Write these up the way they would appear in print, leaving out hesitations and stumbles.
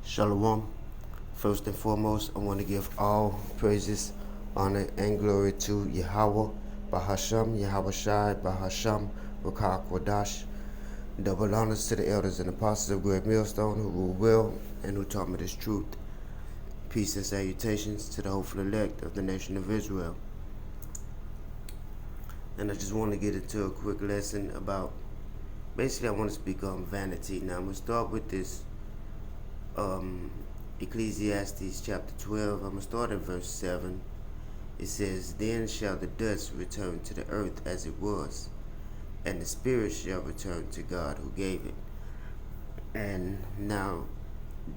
Shalom. First and foremost, I want to give all praises, honor, and glory to Yahweh, Bahasham, Yahweh Shai, Bahasham, Rakah Kwadash. Double honors to the elders and apostles of Great Millstone who rule well and who taught me this truth. Peace and salutations to the hopeful elect of the nation of Israel. And I just want to get into a quick lesson about, basically I want to speak on vanity. Now I'm going to start with this Ecclesiastes chapter 12. I'm going to start at verse 7. It says, "Then shall the dust return to the earth as it was, and the spirit shall return to God who gave it." And now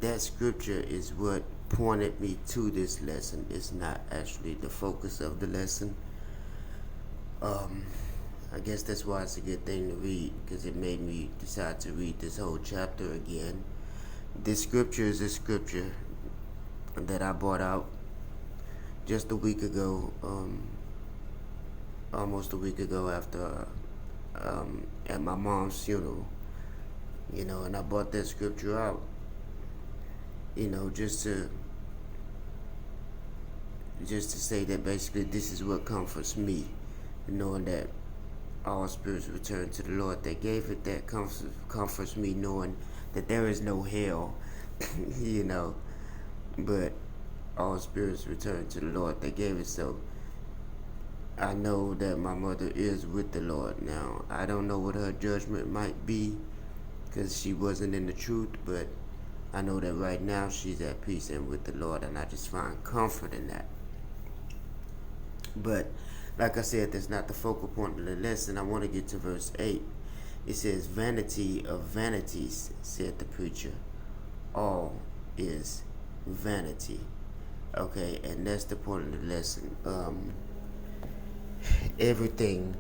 that scripture is what pointed me to this lesson. It's not actually the focus of the lesson. I guess that's why it's a good thing to read, because it made me decide to read this whole chapter again. This scripture is a scripture that I brought out just a week ago, almost a week ago after at my mom's funeral, and I brought that scripture out, just to say that basically this is what comforts me, knowing that all spirits return to the Lord that gave it. That comforts me, knowing that there is no hell, but all spirits return to the Lord that gave it. So I know that my mother is with the Lord now. I don't know what her judgment might be, because she wasn't in the truth, but I know that right now she's at peace and with the Lord, and I just find comfort in that. But like I said, that's not the focal point of the lesson. I want to get to verse 8. It says, "Vanity of vanities, said the preacher. All is vanity." Okay, and that's the point of the lesson. Everything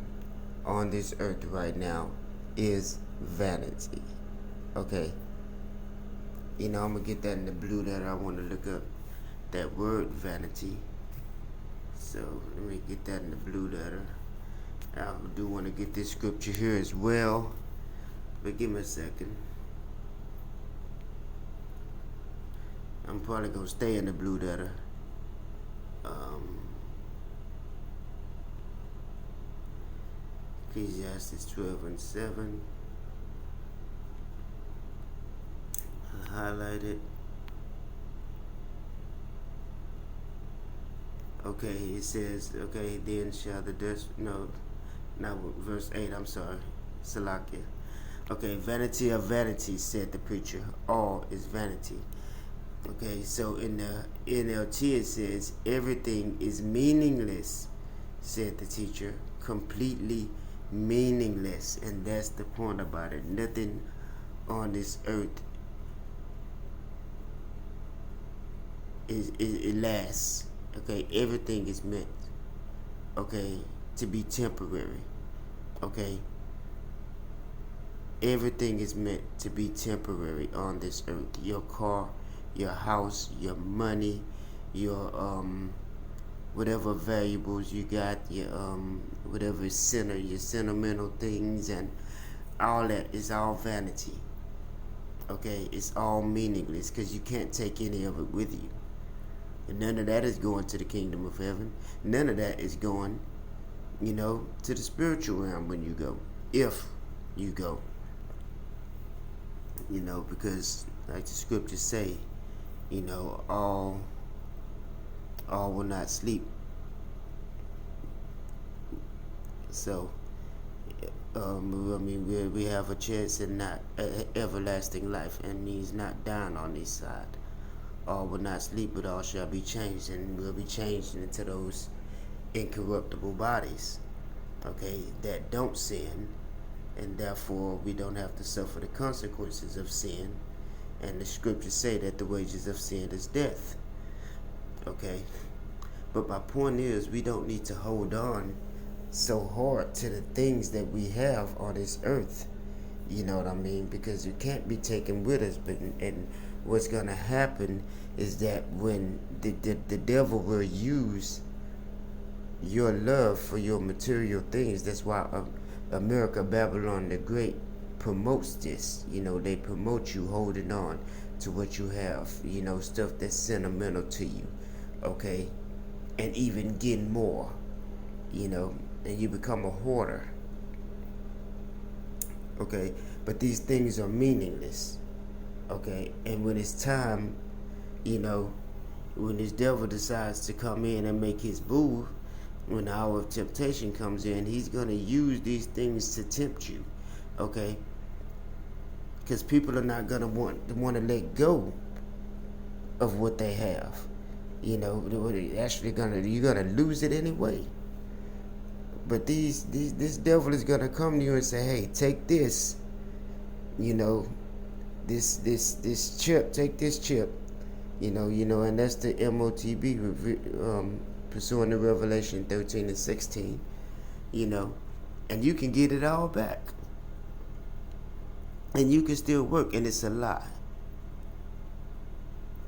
on this earth right now is vanity. Okay, I'm gonna get that in the blue letter. I want to look up that word vanity. So let me get that in the blue letter. I do want to get this scripture here as well, but give me a second. I'm probably gonna stay in the blue letter. Ecclesiastes 12 and 7. I highlight it. Okay, it says, okay, then shall the dust, no, not verse 8, I'm sorry, Salakia. Okay, vanity of vanities, said the preacher. All is vanity. Okay, so in the NLT it says, everything is meaningless, said the teacher. Completely meaningless. And that's the point about it. Nothing on this earth it lasts. Okay, everything is meant, to be temporary. Okay, everything is meant to be temporary on this earth. Your car, your house, your money, your whatever valuables you got, your whatever your sentimental things, and all that is all vanity. Okay, it's all meaningless, because you can't take any of it with you. And none of that is going to the kingdom of heaven. None of that is going, to the spiritual realm when you go. If you go. Because like the scriptures say, all will not sleep. So, we have a chance in not everlasting life, and means not dying on this side. All will not sleep, but all shall be changed, and will be changed into those incorruptible bodies, that don't sin, and therefore we don't have to suffer the consequences of sin. And the scriptures say that the wages of sin is death. But my point is, we don't need to hold on so hard to the things that we have on this earth. You know what I mean? Because it can't be taken with us. And what's going to happen is that when the devil will use your love for your material things. That's why America, Babylon the Great promotes this. They promote you holding on to what you have, stuff that's sentimental to you, okay, and even getting more, and you become a hoarder, okay, but these things are meaningless, okay, and when it's time, you know, when this devil decides to come in and make his move, when the hour of temptation comes in, he's going to use these things to tempt you, okay, because people are not going to want to let go of what they have. Actually you're gonna lose it anyway. But this devil is gonna come to you and say, "Hey, take this. This chip. Take this chip. And that's the MOTB, pursuing the Revelation 13 and 16. And you can get it all back, and you can still work, and it's a lie.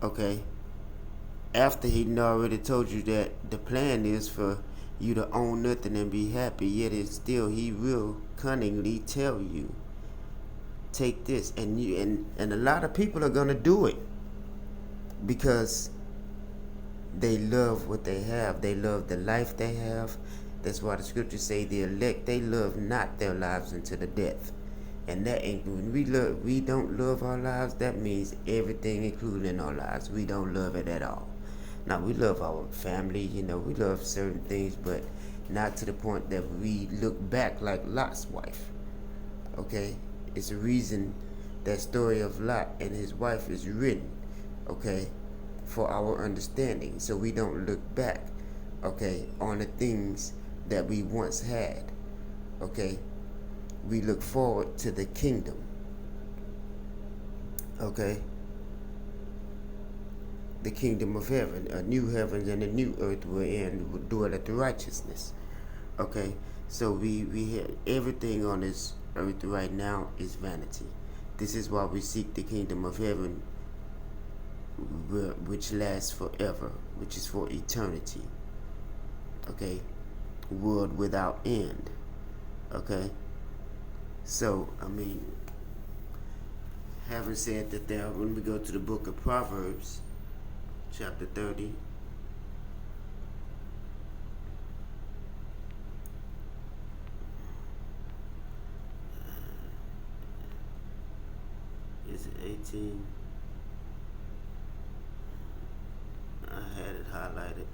Okay." After he already told you that the plan is for you to own nothing and be happy, yet it's still he will cunningly tell you, take this, and a lot of people are gonna do it because they love what they have. They love the life they have. That's why the scriptures say the elect, they love not their lives unto the death. And that ain't when we don't love our lives, that means everything included in our lives. We don't love it at all. Now, we love our family, we love certain things, but not to the point that we look back like Lot's wife. Okay? It's a reason that story of Lot and his wife is written, okay, for our understanding. So we don't look back, okay, on the things that we once had. Okay? We look forward to the kingdom. Okay? The kingdom of heaven, a new heaven and a new earth wherein will dwelleth righteousness. Okay, so we have everything on this earth right now is vanity. This is why we seek the kingdom of heaven, which lasts forever, which is for eternity. Okay, world without end. Okay, so having said that, there, when we go to the book of Proverbs, chapter 30. Is it 18? I had it highlighted.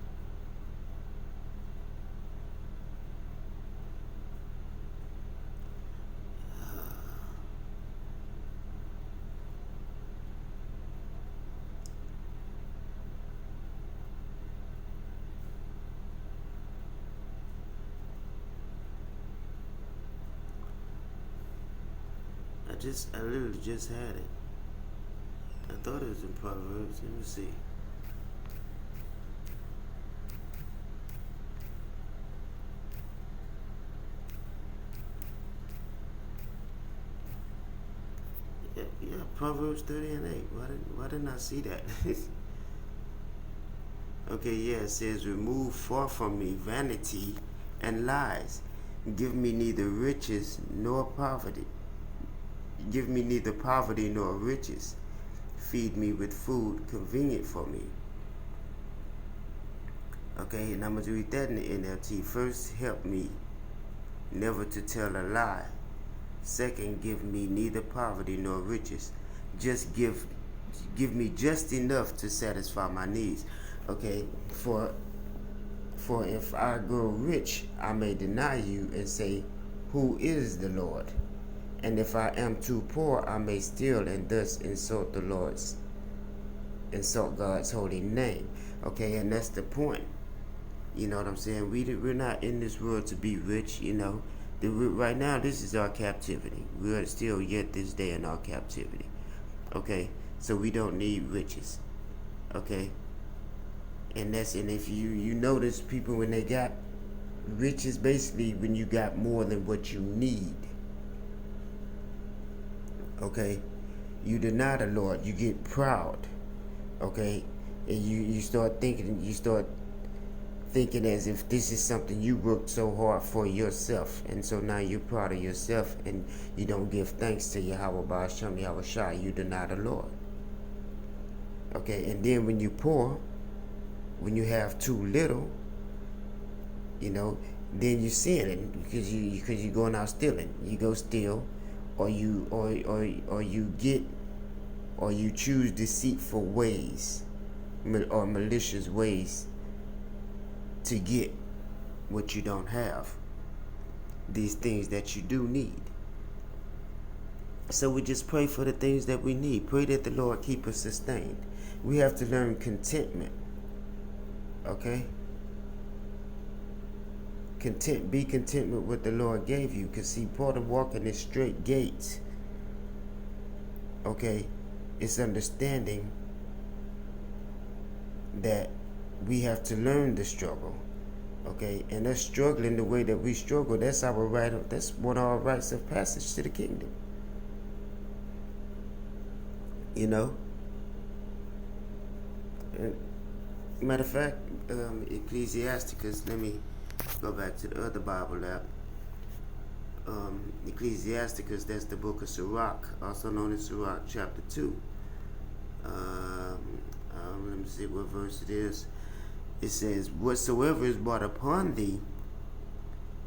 I literally just had it. I thought it was in Proverbs. Let me see. Yeah, Proverbs 30 and 8. Why didn't I see that? Okay, yeah, it says, remove far from me vanity and lies. Give me neither riches nor poverty. Give me neither poverty nor riches. Feed me with food convenient for me. Okay, and I'm going to read that in the NLT. First, help me never to tell a lie. Second, give me neither poverty nor riches. Just give me just enough to satisfy my needs. Okay, for if I grow rich, I may deny you and say, who is the Lord? And if I am too poor, I may steal and thus insult God's holy name. Okay, and that's the point. You know what I'm saying? We're not in this world to be rich, Right now, this is our captivity. We are still yet this day in our captivity. Okay, so we don't need riches. Okay, and if you notice people when they got riches, basically when you got more than what you need. Okay, you deny the Lord, you get proud. Okay, and you start thinking as if this is something you worked so hard for yourself, and so now you're proud of yourself, and you don't give thanks to Yahweh Ba'ashem Yahweh Shai. You deny the Lord. Okay, and then when you poor, when you have too little, you know, then you sinning because you going out stealing. You go steal, or you get, or you choose deceitful ways, or malicious ways to get what you don't have. These things that you do need. So we just pray for the things that we need. Pray that the Lord keep us sustained. We have to learn contentment. Okay? Be content with what the Lord gave you. Because see, part of walking in straight gates, okay, it's understanding that we have to learn the struggle. Okay, and us struggling the way that we struggle, that's our right. That's one of our rites of passage to the kingdom. You know. Matter of fact, Ecclesiasticus. Let me go back to the other Bible app. Ecclesiasticus. That's the book of Sirach, also known as Sirach, chapter 2. Let me see what verse it is. It says, "Whatsoever is brought upon thee,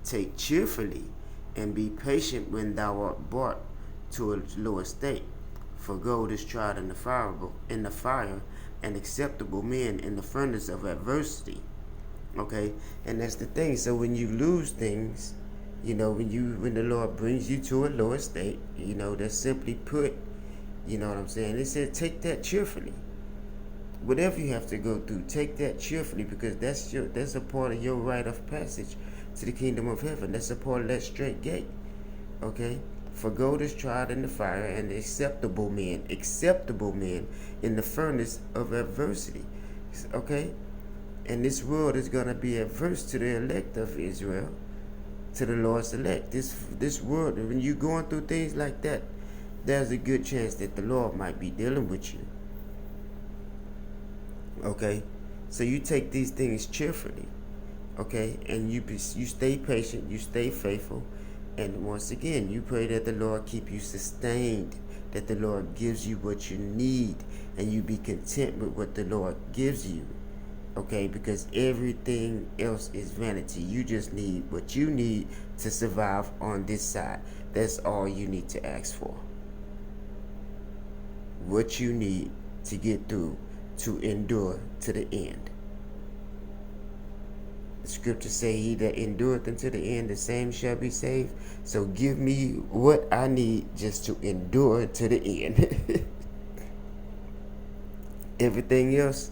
take cheerfully, and be patient when thou art brought to a low estate. For gold is tried in the fire, and acceptable men in the furnace of adversity." Okay, and that's the thing. So when you lose things, you know, when the Lord brings you to a low estate, you know, that's simply put, you know what I'm saying? It said, take that cheerfully. Whatever you have to go through, take that cheerfully, because that's a part of your rite of passage to the kingdom of heaven. That's a part of that straight gate. Okay? For gold is tried in the fire, and acceptable men in the furnace of adversity. Okay? And this world is going to be adverse to the elect of Israel, to the Lord's elect. This world, when you're going through things like that, there's a good chance that the Lord might be dealing with you. Okay, so you take these things cheerfully, okay, and you stay patient, you stay faithful, and once again, you pray that the Lord keep you sustained, that the Lord gives you what you need, and you be content with what the Lord gives you, okay, because everything else is vanity. You just need what you need to survive on this side. That's all you need to ask for. What you need to get through, to endure to the end. The scriptures say, "He that endureth unto the end, the same shall be saved." So give me what I need just to endure to the end. Everything else,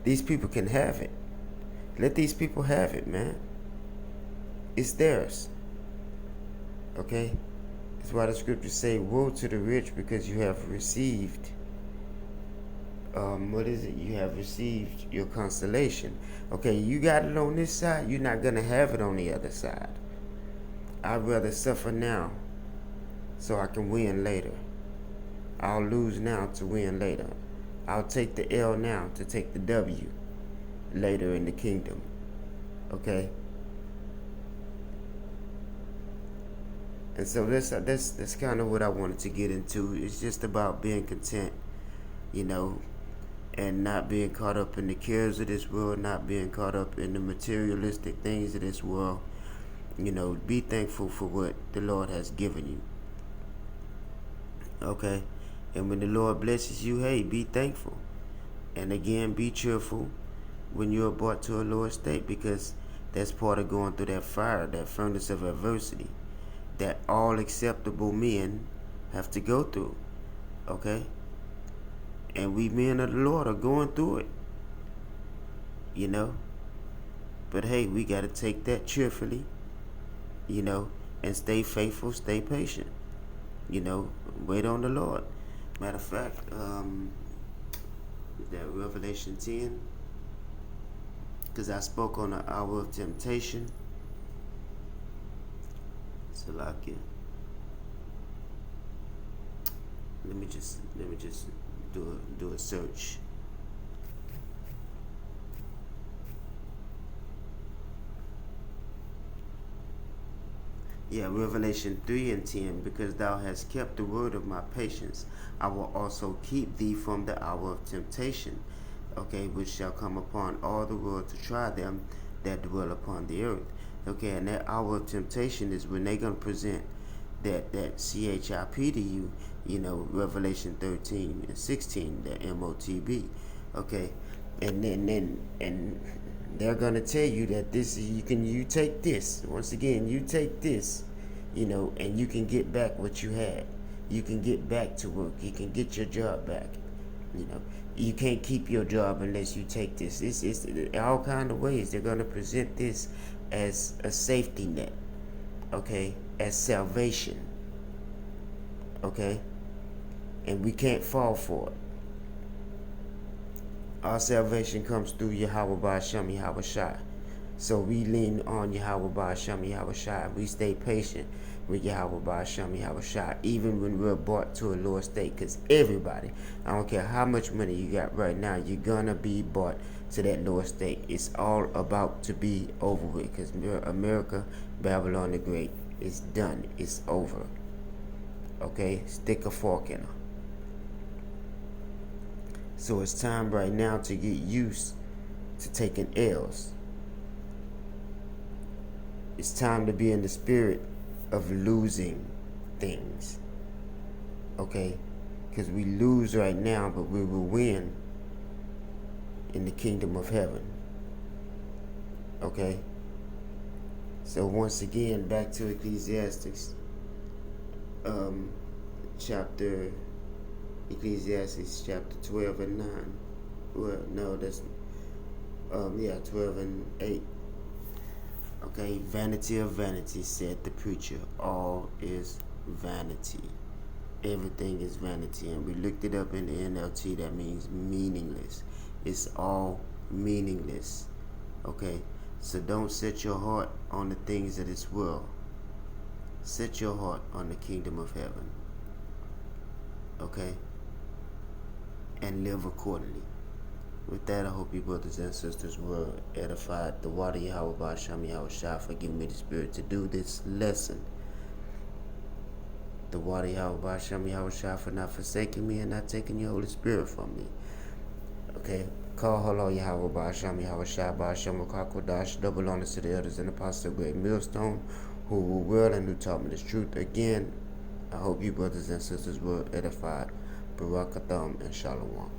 these people can have it. Let these people have it, man. It's theirs. Okay? That's why the scriptures say, "Woe to the rich, because you have received." What is it? You have received your consolation. Okay, you got it on this side, you're not going to have it on the other side. I'd rather suffer now so I can win later. I'll lose now to win later. I'll take the L now to take the W later in the kingdom. Okay? And so that's kind of what I wanted to get into. It's just about being content, you know, and not being caught up in the cares of this world, not being caught up in the materialistic things of this world. You know, be thankful for what the Lord has given you. Okay? And when the Lord blesses you, hey, be thankful. And again, be cheerful when you're brought to a lower state, because that's part of going through that fire, that furnace of adversity, that all acceptable men have to go through. Okay? And we men of the Lord are going through it. You know? But hey, we got to take that cheerfully, you know, and stay faithful, stay patient. You know, wait on the Lord. Matter of fact, that Revelation 10, because I spoke on the hour of temptation. Salakia. Let me just do a search. Yeah, Revelation 3 and 10, because thou hast kept the word of my patience, I will also keep thee from the hour of temptation, okay, which shall come upon all the world to try them that dwell upon the earth. Okay, and that hour of temptation is when they're going to present that CHIP to you, Revelation 13 and 16, the MOTB, okay, and they're gonna tell you that you take this once again, you take this, and you can get back what you had, you can get back to work, you can get your job back, you can't keep your job unless you take this. It's all kind of ways they're gonna present this as a safety net, okay, as salvation, okay, and we can't fall for it. Our salvation comes through Yahweh Ba'Shem Yahweh Shai. So we lean on Yahweh Ba'Shem Yahweh Shai. We stay patient with Yahweh Ba'Shem Yahweh Shai, even when we're brought to a lower state. Because everybody, I don't care how much money you got right now, you're going to be brought to that lower state. It's all about to be over with. Because America, Babylon the Great, is done. It's over. Okay? Stick a fork in her. So it's time right now to get used to taking L's. It's time to be in the spirit of losing things. Okay? Because we lose right now, but we will win in the kingdom of heaven. Okay? So once again, back to Ecclesiastes Ecclesiastes chapter 12 and 9. Well, no, that's 12 and 8. Okay, vanity of vanity, said the preacher. All is vanity. Everything is vanity. And we looked it up in the NLT. That means meaningless. It's all meaningless. Okay, so don't set your heart on the things of this world. Set your heart on the kingdom of heaven. Okay? And live accordingly. With that, I hope you brothers and sisters were edified. The water Yahweh Ba'Shem Yahweh Shai for giving me the spirit to do this lesson. The water Yahweh Ba'Shem Yahweh Shai for not forsaking me and not taking your Holy Spirit from me. Okay? Call hello Yahweh Ba'Shem Yahweh Shai Ba'Shem Wakakodash. Double honors to the elders and apostles of Great Millstone who were well and who taught me this truth. Again, I hope you brothers and sisters were edified. Barakatham and Shalom.